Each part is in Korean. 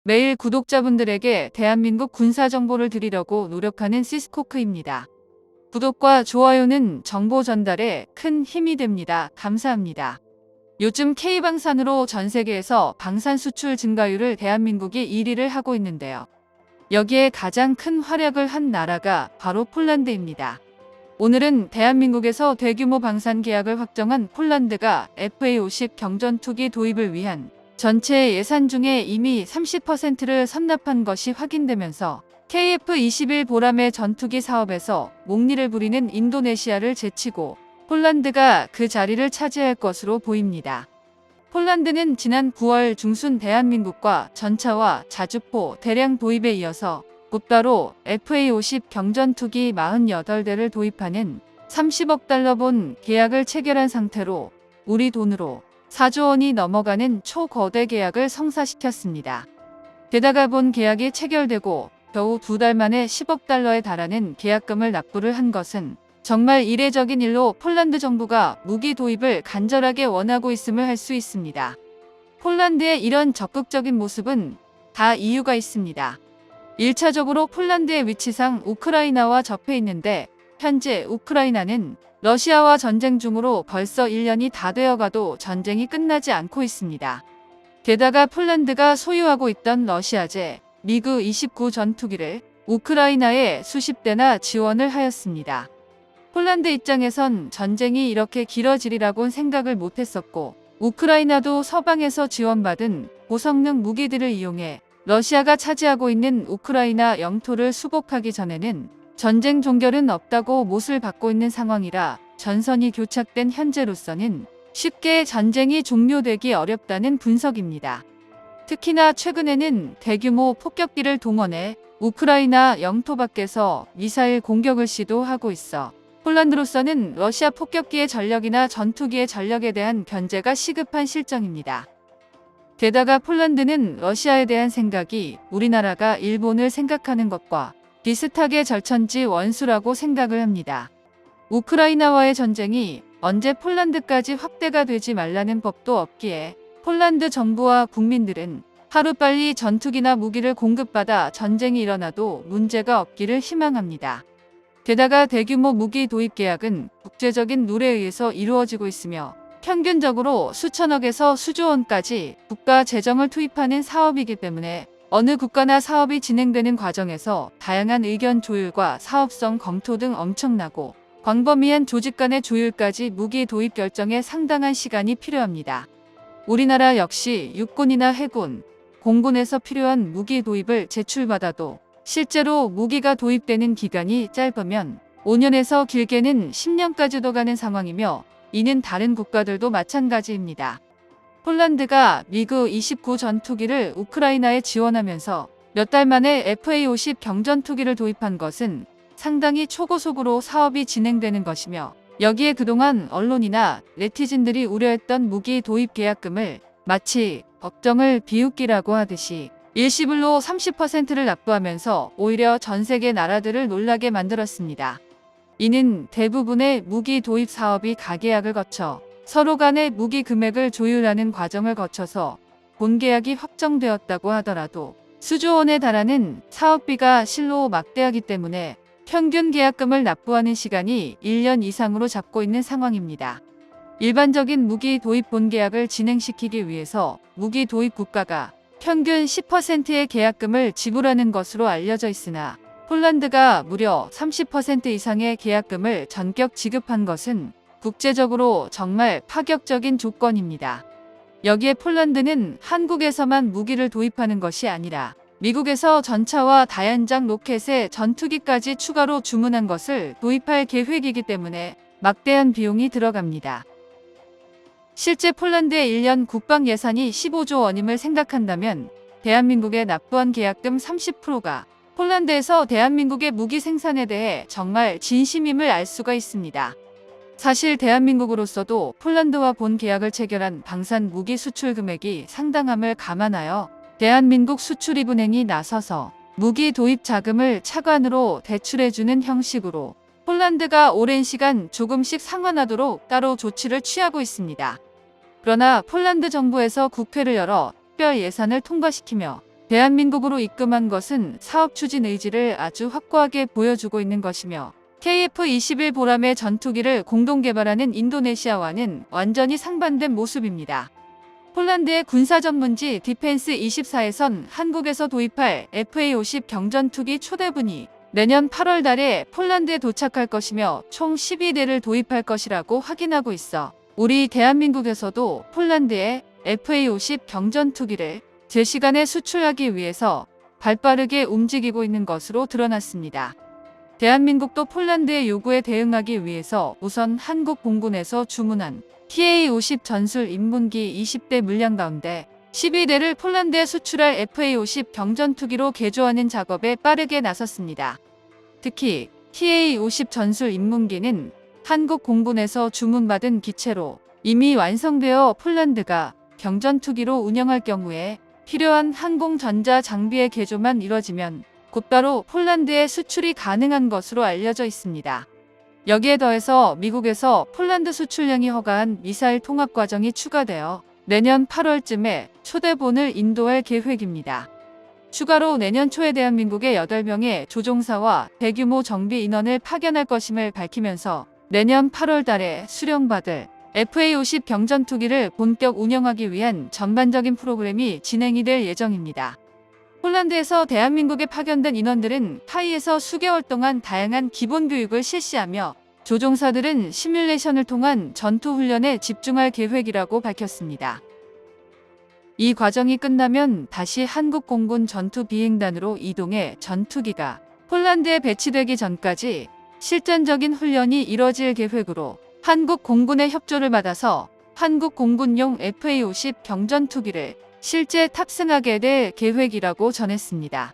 매일 구독자분들에게 대한민국 군사 정보를 드리려고 노력하는 시스코크입니다. 구독과 좋아요는 정보 전달에 큰 힘이 됩니다. 감사합니다. 요즘 K방산으로 전 세계에서 방산 수출 증가율을 대한민국이 1위를 하고 있는데요. 여기에 가장 큰 활약을 한 나라가 바로 폴란드입니다. 오늘은 대한민국에서 대규모 방산 계약을 확정한 폴란드가 FA-50 경전투기 도입을 위한 전체 예산 중에 이미 30%를 선납한 것이 확인되면서 KF-21 보람의 전투기 사업에서 목리를 부리는 인도네시아를 제치고 폴란드가 그 자리를 차지할 것으로 보입니다. 폴란드는 지난 9월 중순 대한민국과 전차와 자주포 대량 도입에 이어서 곧바로 FA-50 경전투기 48대를 도입하는 30억 달러 본 계약을 체결한 상태로 우리 돈으로 4조 원이 넘어가는 초거대 계약을 성사시켰습니다. 게다가 본 계약이 체결되고 겨우 2달 만에 10억 달러에 달하는 계약금을 납부를 한 것은 정말 이례적인 일로 폴란드 정부가 무기 도입을 간절하게 원하고 있음을 알 수 있습니다. 폴란드의 이런 적극적인 모습은 다 이유가 있습니다. 1차적으로 폴란드의 위치상 우크라이나와 접해 있는데 현재 우크라이나는 러시아와 전쟁 중으로 벌써 1년이 다 되어가도 전쟁이 끝나지 않고 있습니다. 게다가 폴란드가 소유하고 있던 러시아제 미그 29 전투기를 우크라이나에 수십 대나 지원을 하였습니다. 폴란드 입장에선 전쟁이 이렇게 길어지리라곤 생각을 못했었고 우크라이나도 서방에서 지원받은 고성능 무기들을 이용해 러시아가 차지하고 있는 우크라이나 영토를 수복하기 전에는 전쟁 종결은 없다고 못을 받고 있는 상황이라 전선이 교착된 현재로서는 쉽게 전쟁이 종료되기 어렵다는 분석입니다. 특히나 최근에는 대규모 폭격기를 동원해 우크라이나 영토 밖에서 미사일 공격을 시도하고 있어 폴란드로서는 러시아 폭격기의 전력이나 전투기의 전력에 대한 견제가 시급한 실정입니다. 게다가 폴란드는 러시아에 대한 생각이 우리나라가 일본을 생각하는 것과 비슷하게 절천지 원수라고 생각을 합니다. 우크라이나와의 전쟁이 언제 폴란드까지 확대가 되지 말라는 법도 없기에 폴란드 정부와 국민들은 하루빨리 전투기나 무기를 공급받아 전쟁이 일어나도 문제가 없기를 희망합니다. 게다가 대규모 무기 도입 계약은 국제적인 룰에 의해서 이루어지고 있으며 평균적으로 수천억에서 수조 원까지 국가 재정을 투입하는 사업이기 때문에 어느 국가나 사업이 진행되는 과정에서 다양한 의견 조율과 사업성 검토 등 엄청나고 광범위한 조직 간의 조율까지 무기 도입 결정에 상당한 시간이 필요합니다. 우리나라 역시 육군이나 해군, 공군에서 필요한 무기 도입을 제출받아도 실제로 무기가 도입되는 기간이 짧으면 5년에서 길게는 10년까지도 가는 상황이며 이는 다른 국가들도 마찬가지입니다. 폴란드가 미그 29 전투기를 우크라이나에 지원하면서 몇 달 만에 FA-50 경전투기를 도입한 것은 상당히 초고속으로 사업이 진행되는 것이며 여기에 그동안 언론이나 네티즌들이 우려했던 무기 도입 계약금을 마치 걱정을 비웃기라고 하듯이 일시불로 30%를 납부하면서 오히려 전 세계 나라들을 놀라게 만들었습니다. 이는 대부분의 무기 도입 사업이 가계약을 거쳐 서로 간의 무기 금액을 조율하는 과정을 거쳐서 본 계약이 확정되었다고 하더라도 수조 원에 달하는 사업비가 실로 막대하기 때문에 평균 계약금을 납부하는 시간이 1년 이상으로 잡고 있는 상황입니다. 일반적인 무기 도입 본 계약을 진행시키기 위해서 무기 도입 국가가 평균 10%의 계약금을 지불하는 것으로 알려져 있으나 폴란드가 무려 30% 이상의 계약금을 전격 지급한 것은 국제적으로 정말 파격적인 조건입니다. 여기에 폴란드는 한국에서만 무기를 도입하는 것이 아니라 미국에서 전차와 다연장 로켓의 전투기까지 추가로 주문한 것을 도입할 계획이기 때문에 막대한 비용이 들어갑니다. 실제 폴란드의 1년 국방 예산이 15조 원임을 생각한다면 대한민국에 납부한 계약금 30%가 폴란드에서 대한민국의 무기 생산에 대해 정말 진심임을 알 수가 있습니다. 사실 대한민국으로서도 폴란드와 본 계약을 체결한 방산 무기 수출 금액이 상당함을 감안하여 대한민국 수출입은행이 나서서 무기 도입 자금을 차관으로 대출해주는 형식으로 폴란드가 오랜 시간 조금씩 상환하도록 따로 조치를 취하고 있습니다. 그러나 폴란드 정부에서 국회를 열어 특별 예산을 통과시키며 대한민국으로 입금한 것은 사업 추진 의지를 아주 확고하게 보여주고 있는 것이며 KF-21 보람의 전투기를 공동 개발하는 인도네시아와는 완전히 상반된 모습입니다. 폴란드의 군사 전문지 디펜스24에선 한국에서 도입할 FA-50 경전투기 초대분이 내년 8월 달에 폴란드에 도착할 것이며 총 12대를 도입할 것이라고 확인하고 있어 우리 대한민국에서도 폴란드에 FA-50 경전투기를 제 시간에 수출하기 위해서 발빠르게 움직이고 있는 것으로 드러났습니다. 대한민국도 폴란드의 요구에 대응하기 위해서 우선 한국 공군에서 주문한 TA-50 전술 인문기 20대 물량 가운데 12대를 폴란드에 수출할 FA-50 경전투기로 개조하는 작업에 빠르게 나섰습니다. 특히 TA-50 전술 인문기는 한국 공군에서 주문받은 기체로 이미 완성되어 폴란드가 경전투기로 운영할 경우에 필요한 항공전자 장비의 개조만 이뤄지면 곧바로 폴란드에 수출이 가능한 것으로 알려져 있습니다. 여기에 더해서 미국에서 폴란드 수출량이 허가한 미사일 통합 과정이 추가되어 내년 8월쯤에 초대본을 인도할 계획입니다. 추가로 내년 초에 대한민국의 8명의 조종사와 대규모 정비 인원을 파견할 것임을 밝히면서 내년 8월 달에 수령받을 FA-50 경전투기를 본격 운영하기 위한 전반적인 프로그램이 진행이 될 예정입니다. 폴란드에서 대한민국에 파견된 인원들은 타이에서 수개월 동안 다양한 기본 교육을 실시하며 조종사들은 시뮬레이션을 통한 전투 훈련에 집중할 계획이라고 밝혔습니다. 이 과정이 끝나면 다시 한국 공군 전투 비행단으로 이동해 전투기가 폴란드에 배치되기 전까지 실전적인 훈련이 이뤄질 계획으로 한국 공군의 협조를 받아서 한국 공군용 FA-50 경전투기를 실제 탑승하게 될 계획이라고 전했습니다.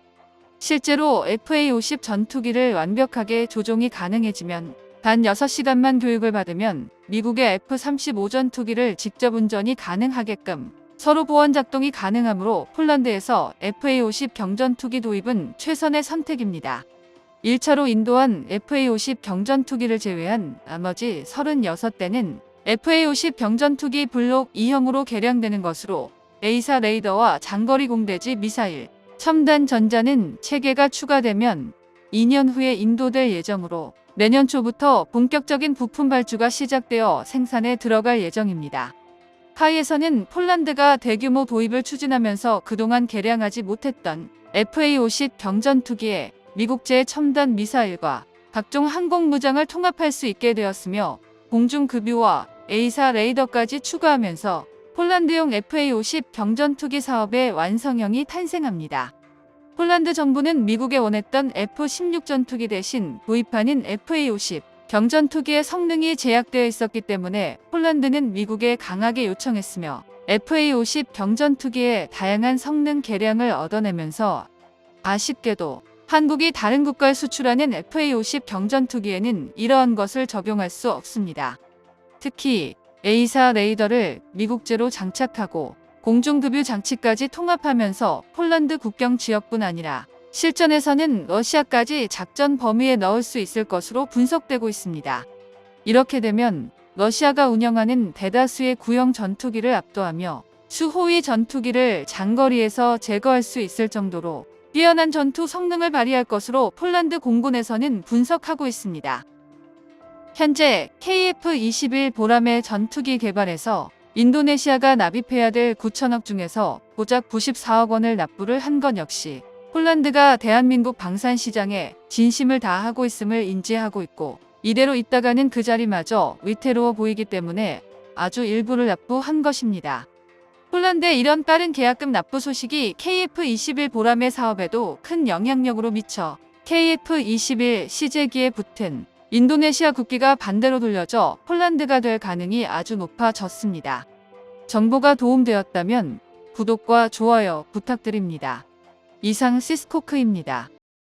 실제로 FA-50 전투기를 완벽하게 조종이 가능해지면 단 6시간만 교육을 받으면 미국의 F-35 전투기를 직접 운전이 가능하게끔 서로 보원 작동이 가능하므로 폴란드에서 FA-50 경전투기 도입은 최선의 선택입니다. 1차로 인도한 FA-50 경전투기를 제외한 나머지 36대는 FA-50 경전투기 블록 2형으로 개량되는 것으로 A4 레이더와 장거리 공대지 미사일, 첨단 전자는 체계가 추가되면 2년 후에 인도될 예정으로 내년 초부터 본격적인 부품 발주가 시작되어 생산에 들어갈 예정입니다. 타이에서는 폴란드가 대규모 도입을 추진하면서 그동안 개량하지 못했던 FA-50 경전투기에 미국제의 첨단 미사일과 각종 항공무장을 통합할 수 있게 되었으며 공중급유와 A4 레이더까지 추가하면서 폴란드용 FA-50 경전투기 사업의 완성형이 탄생합니다. 폴란드 정부는 미국에 원했던 F-16 전투기 대신 도입하는 FA-50 경전투기의 성능이 제약되어 있었기 때문에 폴란드는 미국에 강하게 요청했으며 FA-50 경전투기의 다양한 성능 개량을 얻어내면서 아쉽게도 한국이 다른 국가에 수출하는 FA-50 경전투기에는 이러한 것을 적용할 수 없습니다. 특히 A4 레이더를 미국제로 장착하고 공중급유 장치까지 통합하면서 폴란드 국경 지역뿐 아니라 실전에서는 러시아까지 작전 범위에 넣을 수 있을 것으로 분석되고 있습니다. 이렇게 되면 러시아가 운영하는 대다수의 구형 전투기를 압도하며 수호위 전투기를 장거리에서 제거할 수 있을 정도로 뛰어난 전투 성능을 발휘할 것으로 폴란드 공군에서는 분석하고 있습니다. 현재 KF-21 보람의 전투기 개발에서 인도네시아가 납입해야 될 9천억 중에서 고작 94억 원을 납부를 한 것 역시 폴란드가 대한민국 방산 시장에 진심을 다하고 있음을 인지하고 있고 이대로 있다가는 그 자리마저 위태로워 보이기 때문에 아주 일부를 납부한 것입니다. 폴란드의 이런 빠른 계약금 납부 소식이 KF-21 보람의 사업에도 큰 영향력으로 미쳐 KF-21 시제기에 붙은 인도네시아 국기가 반대로 돌려져 폴란드가 될 가능이 아주 높아졌습니다. 정보가 도움되었다면 구독과 좋아요 부탁드립니다. 이상 시스코크입니다.